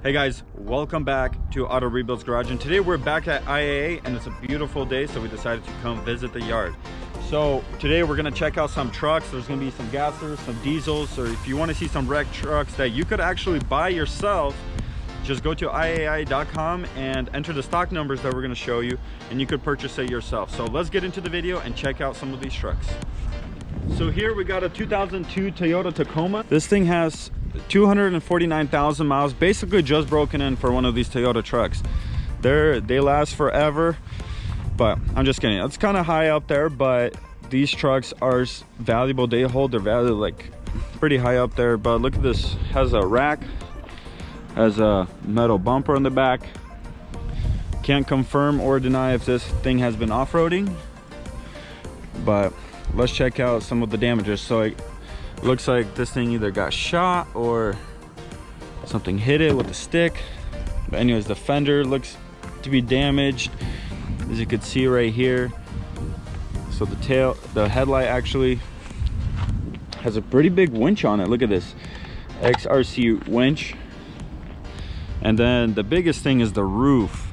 Hey guys, welcome back to Auto Rebuilds Garage, and today we're back at IAA and it's a beautiful day, so we decided to come visit the yard. So today we're gonna check out some trucks. There's gonna be some gassers, some diesels, or if you want to see some wrecked trucks that you could actually buy yourself, just go to IAI.com and enter the stock numbers that we're gonna show you, and you could purchase it yourself. So let's get into the video and check out some of these trucks. So here we got a 2002 Toyota Tacoma. This thing has 249,000 miles, basically just broken in for one of these Toyota trucks. They last forever, but I'm just kidding. It's kind of high up there, but these trucks are valuable. They hold their value like pretty high up there. But look at this, has a rack, has a metal bumper on the back. Can't confirm or deny if this thing has been off-roading, but let's check out some of the damages. So it looks like this thing either got shot or something hit it with a stick. But anyways, the fender looks to be damaged, as you can see right here. So the headlight actually has a pretty big winch on it. Look at this XRC winch. And then the biggest thing is the roof.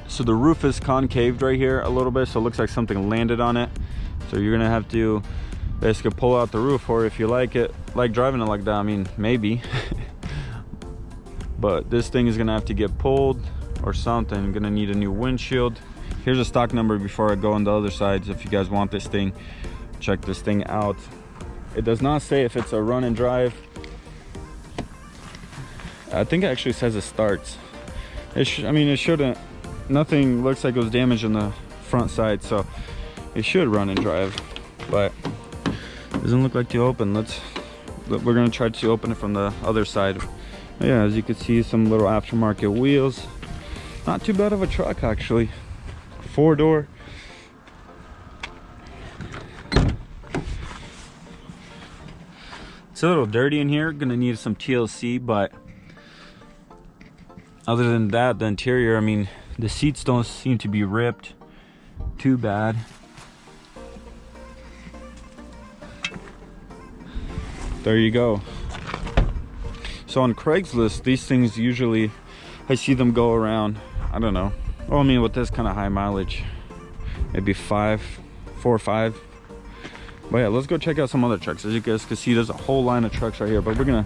So the roof is concaved right here a little bit, so it looks like something landed on it. So you're gonna have to basically pull out the roof, or if you like driving it like that, I mean, maybe. But this thing is gonna have to get pulled or something. I'm gonna need a new windshield. Here's a stock number before I go on the other sides. If you guys want this thing, check this thing out. It does not say if it's a run and drive. I think it actually says it starts. I mean, it shouldn't. Nothing looks like it was damaged on the front side, so it should run and drive, but it doesn't look like to open. We're gonna try to open it from the other side. But yeah, as you can see, some little aftermarket wheels. Not too bad of a truck, actually. 4-door. It's a little dirty in here. Gonna need some TLC, but other than that, the interior, I mean, the seats don't seem to be ripped too bad. There you go. So on Craigslist, these things usually, I see them go around, I don't know. Well, I mean, with this kind of high mileage, maybe 4 or 5. But yeah, let's go check out some other trucks. As you guys can see, there's a whole line of trucks right here, but we're gonna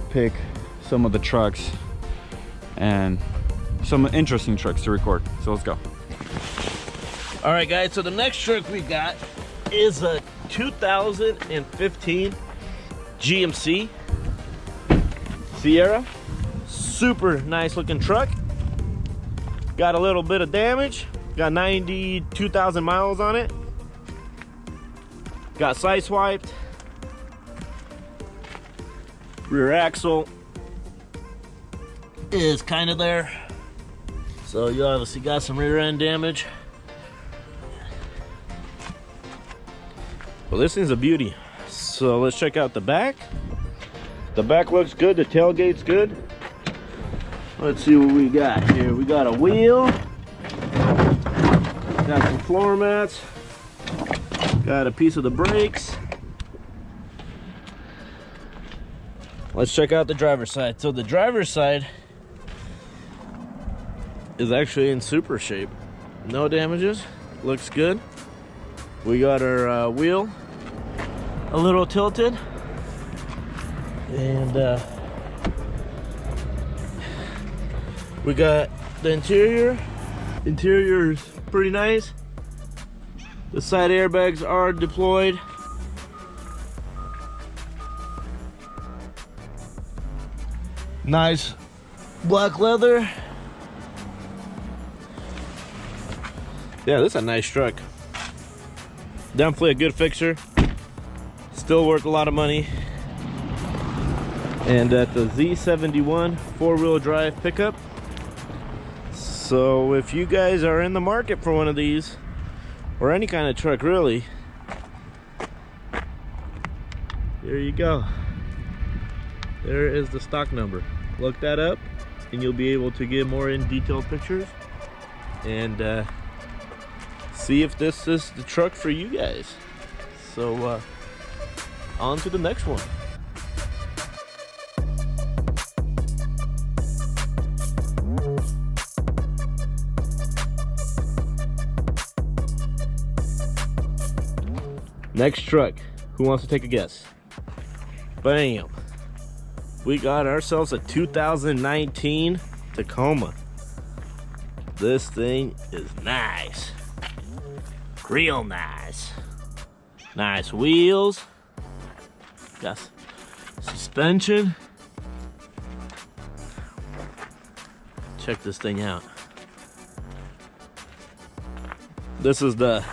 pick some of the trucks and some interesting trucks to record. So let's go. All right, guys, so the next truck we got is a 2015 GMC Sierra. Super nice looking truck. Got a little bit of damage. Got 92,000 miles on it. Got side swiped. Rear axle is kind of there. So you obviously got some rear end damage. Well, this thing's a beauty. So let's check out the back. The back looks good, the tailgate's good. Let's see what we got here. We got a wheel, got some floor mats, got a piece of the brakes. Let's check out the driver's side. So the driver's side is actually in super shape. No damages, looks good. We got our wheel a little tilted, and we got the interior. Interior is pretty nice. The side airbags are deployed. Nice black leather. Yeah, this is a nice truck. Definitely a good fixer. Still worth a lot of money. And at the Z71 4-wheel drive pickup. So if you guys are in the market for one of these, or any kind of truck really, there you go. There is the stock number. Look that up and you'll be able to get more in detailed pictures and see if this is the truck for you guys. So on to the next one. Next truck. Who wants to take a guess? Bam. We got ourselves a 2019 Tacoma. This thing is nice. Real nice. Nice wheels. Got suspension. Check this thing out. This is the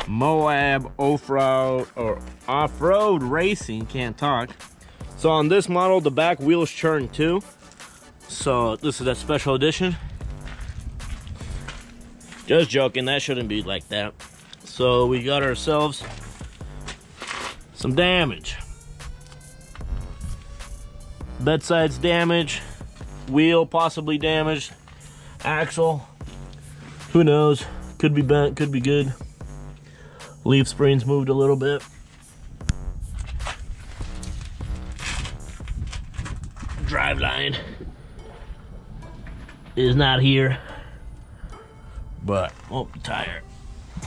Moab off-road or off-road racing, can't talk. So on this model, the back wheels turn too. So this is a special edition. Just joking, that shouldn't be like that. So we got ourselves some damage. Bedside's damaged, wheel possibly damaged, axle, who knows, could be bent, could be good. Leaf springs moved a little bit. Driveline is not here, but oh, tire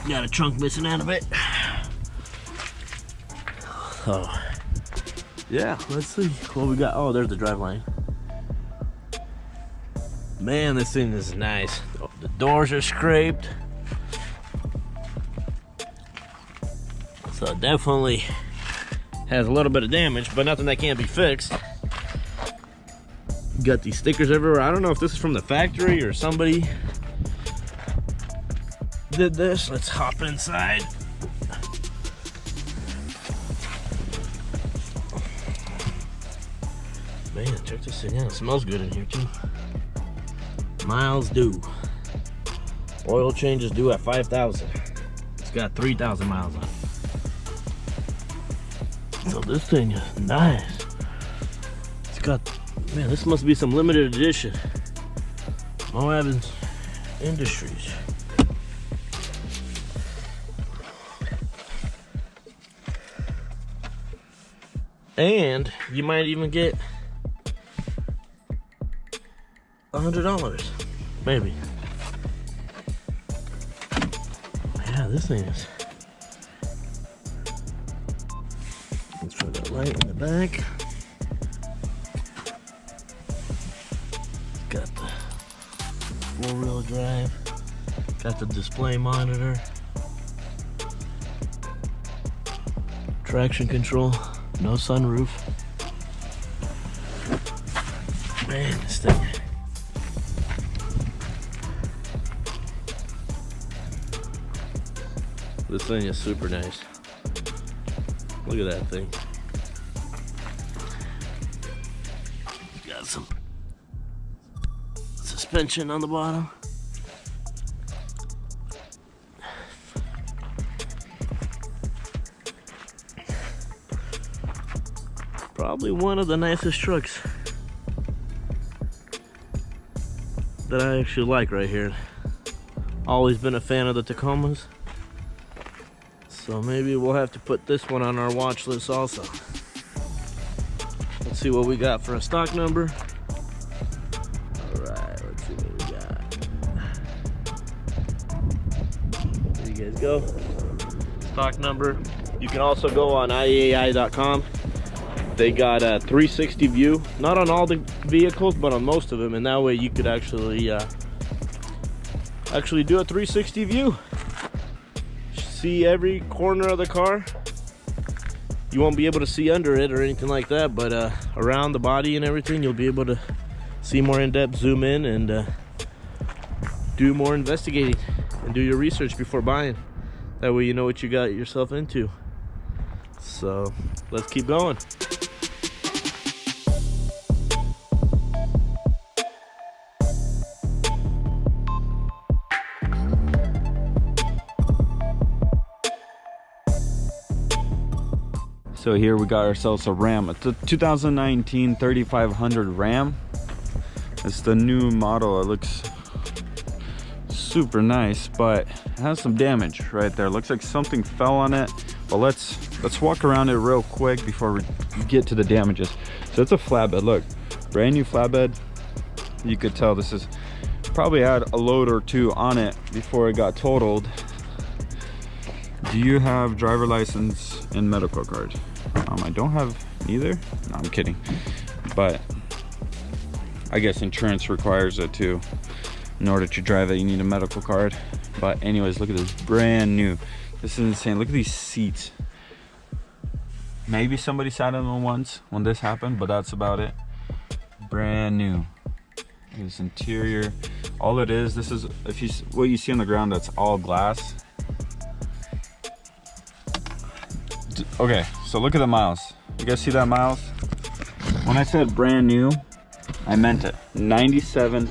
got a trunk missing out of it. So yeah, let's see what we got. Oh, there's the driveline. Man, this thing is nice. The doors are scraped, so it definitely has a little bit of damage, but nothing that can't be fixed. Got these stickers everywhere. I don't know if this is from the factory or somebody did this. Let's hop inside. Man, check this thing out. It smells good in here too. Miles due. Oil change is due at 5,000. It's got 3,000 miles on it. So this thing is nice. It's got, man, this must be some limited edition. Moab Industries. And you might even get $100, maybe. Yeah, this thing is. Let's try that light in the back. Got the four-wheel drive. Got the display monitor. Traction control. No sunroof. Man, this thing. This thing is super nice. Look at that thing. Got some suspension on the bottom. Probably one of the nicest trucks that I actually like right here. Always been a fan of the Tacomas. So maybe we'll have to put this one on our watch list also. Let's see what we got for a stock number. Alright, let's see what we got. There you guys go. Stock number. You can also go on IAI.com. They got a 360 view. Not on all the vehicles, but on most of them. And that way you could actually do a 360 view. See every corner of the car. You won't be able to see under it or anything like that, but around the body and everything, you'll be able to see more in depth, zoom in, and do more investigating and do your research before buying. That way you know what you got yourself into. So let's keep going. So here we got ourselves a Ram. It's a 2019 3500 Ram. It's the new model. It looks super nice, but it has some damage right there. Looks like something fell on it. But let's walk around it real quick before we get to the damages. So it's a flatbed. Look, brand new flatbed. You could tell this is probably had a load or two on it before it got totaled. Do you have driver license and medical card? I don't have neither. No, I'm kidding. But I guess insurance requires it too. In order to drive it, you need a medical card. But anyways, look at this, brand new. This is insane. Look at these seats. Maybe somebody sat in them once when this happened, but that's about it. Brand new. This interior, all it is, this is, if you, what you see on the ground, that's all glass. Okay, so look at the miles. You guys see that miles? When I said brand new, I meant it. 97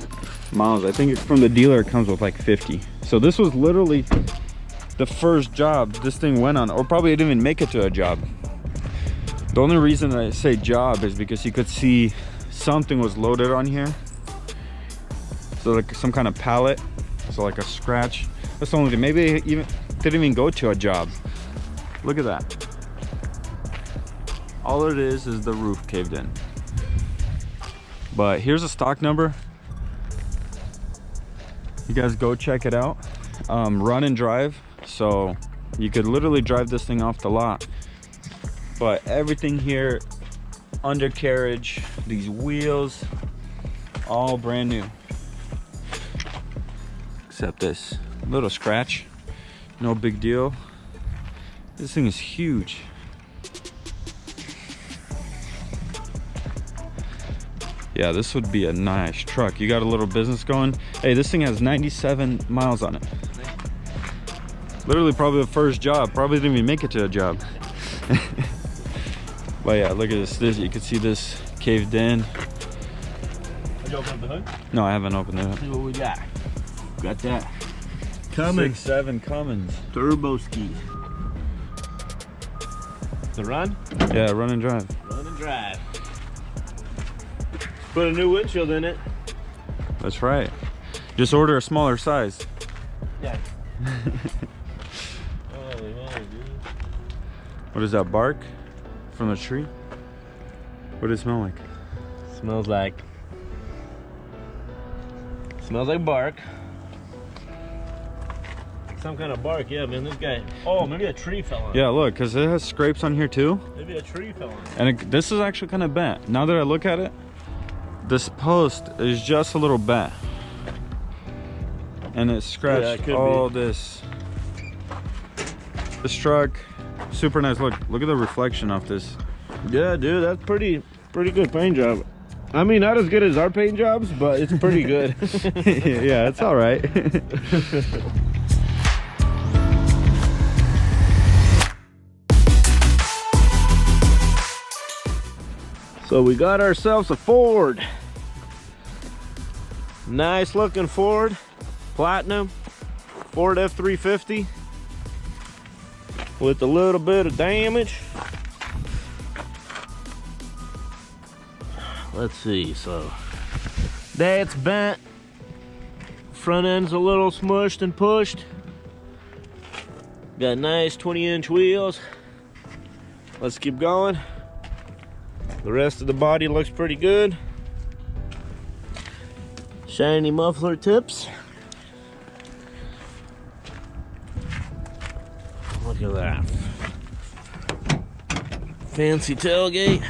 miles. I think from the dealer it comes with like 50. So this was literally the first job this thing went on, or probably it didn't even make it to a job. The only reason I say job is because you could see something was loaded on here. So like some kind of pallet, so like a scratch. That's the only thing. Maybe it even didn't even go to a job. Look at that. All it is the roof caved in. But here's a stock number. You guys go check it out. Run and drive. So you could literally drive this thing off the lot. But everything here, undercarriage, these wheels, all brand new. Except this little scratch, no big deal. This thing is huge. Yeah, this would be a nice truck. You got a little business going. Hey, this thing has 97 miles on it. Literally probably the first job. Probably didn't even make it to a job. But yeah, look at this. You can see this caved in. Did you open up the hood? No, I haven't opened it up. See what we got. Got that. Cummins. 6.7 Cummins. Turbo ski. The run? Yeah, run and drive. Run and drive. Put a new windshield in it. That's right. Just order a smaller size. Yeah. Holy moly, dude. What is that, bark from the tree? What does it smell like? Smells like bark. Some kind of bark, yeah, man. This guy, oh, maybe a tree fell on it. Yeah, look, because it has scrapes on here too. Maybe a tree fell on it. And this is actually kind of bent. Now that I look at it, this post is just a little bent. And it scratched all this. This truck, super nice. Look at the reflection off this. Yeah, dude, that's pretty good paint job. I mean, not as good as our paint jobs, but it's pretty good. Yeah, it's all right. So we got ourselves a Ford. Nice looking Ford, Platinum, Ford F350 with a little bit of damage. Let's see, so that's bent. Front end's a little smushed and pushed. Got nice 20-inch wheels. Let's keep going. The rest of the body looks pretty good. Shiny muffler tips. Look at that. Fancy tailgate.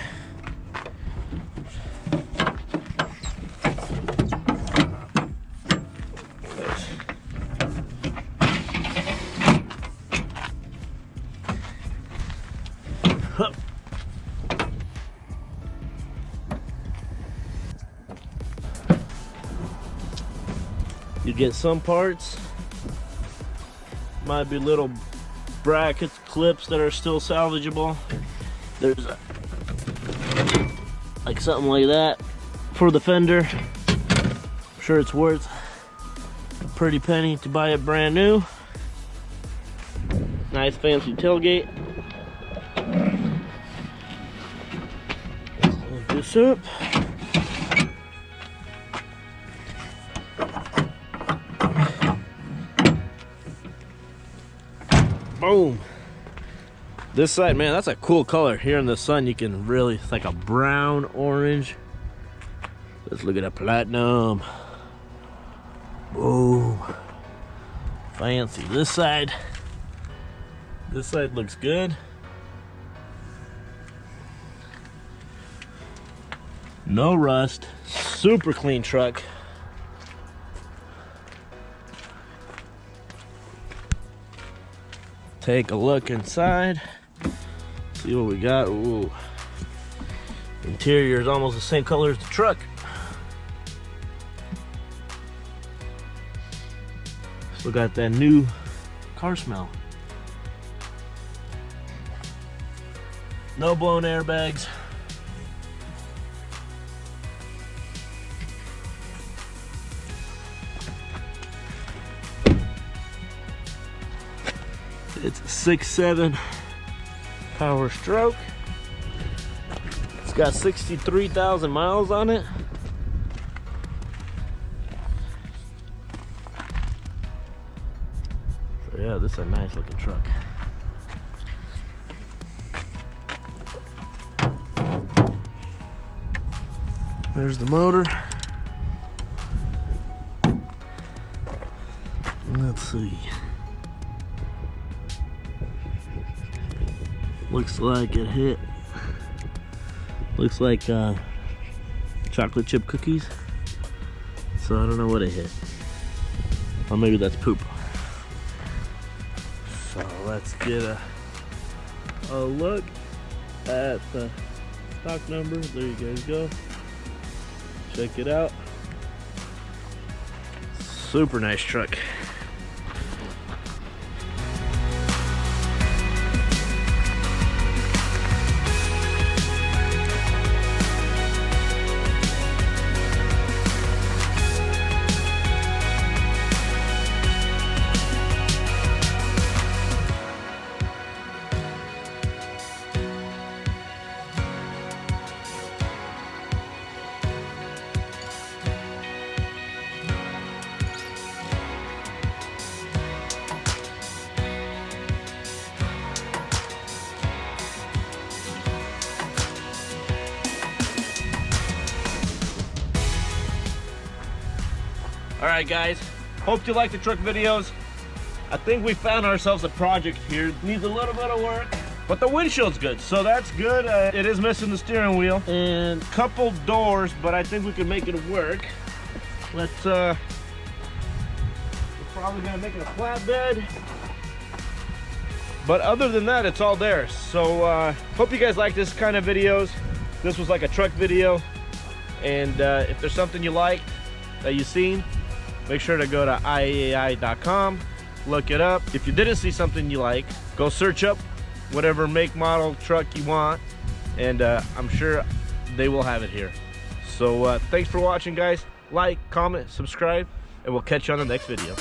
You get some parts, might be little brackets, clips that are still salvageable. There's like something like that for the fender. I'm sure it's worth a pretty penny to buy it brand new. Nice fancy tailgate. Look this up. Boom. This side, man, that's a cool color. Here in the sun, you can really, it's like a brown orange. Let's look at that platinum. Boom. Fancy. This side, This side looks good. No rust. Super clean truck. Take a look inside. See what we got. Ooh. Interior is almost the same color as the truck. Still got that new car smell. No blown airbags. It's a 6.7 power stroke. It's got 63,000 miles on it. So yeah, this is a nice looking truck. There's the motor. Let's see. Looks like it hit. Looks like chocolate chip cookies. So I don't know what it hit. Or maybe that's poop. So let's get a look at the stock number. There you guys go. Check it out. Super nice truck. Alright guys, hope you like the truck videos. I think we found ourselves a project here. Needs a little bit of work, but the windshield's good, so that's good. It is missing the steering wheel and a couple doors, but I think we can make it work. We're probably gonna make it a flatbed. But other than that, it's all there. So hope you guys like this kind of videos. This was like a truck video. And if there's something you liked that you've seen, make sure to go to IAI.com, look it up. If you didn't see something you like, go search up whatever make, model, truck you want, and I'm sure they will have it here. So thanks for watching guys. Like, comment, subscribe, and we'll catch you on the next video.